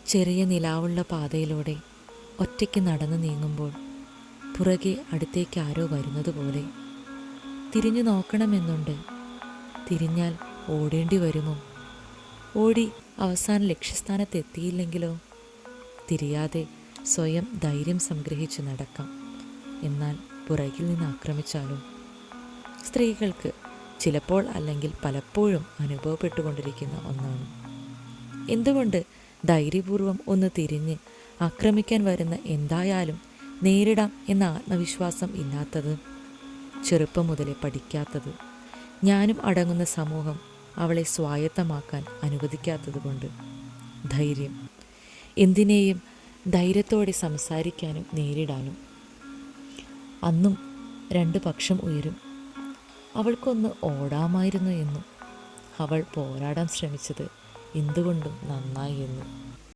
ചെറിയ നിലാവുള്ള പാതയിലൂടെ ഒറ്റയ്ക്ക് നടന്നു നീങ്ങുമ്പോൾ പുറകെ അടുത്തേക്ക് ആരോ വരുന്നത് പോലെ. തിരിഞ്ഞു നോക്കണമെന്നുണ്ട്. തിരിഞ്ഞാൽ ഓടേണ്ടി വരുമോ? ഓടി അവസാന ലക്ഷ്യസ്ഥാനത്ത് എത്തിയില്ലെങ്കിലോ? തിരിയാതെ സ്വയം ധൈര്യം സംഗ്രഹിച്ച് നടക്കാം. എന്നാൽ പുറകിൽ നിന്ന് ആക്രമിച്ചാലോ? സ്ത്രീകൾക്ക് ചിലപ്പോൾ അല്ലെങ്കിൽ പലപ്പോഴും അനുഭവപ്പെട്ടുകൊണ്ടിരിക്കുന്ന ഒന്നാണ്. എന്തുകൊണ്ട് ധൈര്യപൂർവ്വം ഒന്ന് തിരിഞ്ഞ് ആക്രമിക്കാൻ വരുന്ന എന്തായാലും നേരിടാം എന്ന ആത്മവിശ്വാസം ഇല്ലാത്തത്? ചെറുപ്പം മുതലേ പഠിക്കാത്തത്? ഞാനും അടങ്ങുന്ന സമൂഹം അവളെ സ്വായത്തമാക്കാൻ അനുവദിക്കാത്തതുകൊണ്ട്? ധൈര്യം, എന്തിനേയും ധൈര്യത്തോടെ സംസാരിക്കാനും നേരിടാനും. അന്നും രണ്ട് പക്ഷം ഉയരും. അവൾക്കൊന്ന് ഓടാമായിരുന്നു എന്നും, അവൾ പോരാടാൻ ശ്രമിച്ചത് എന്തുകൊണ്ടും നന്നായി എന്നും.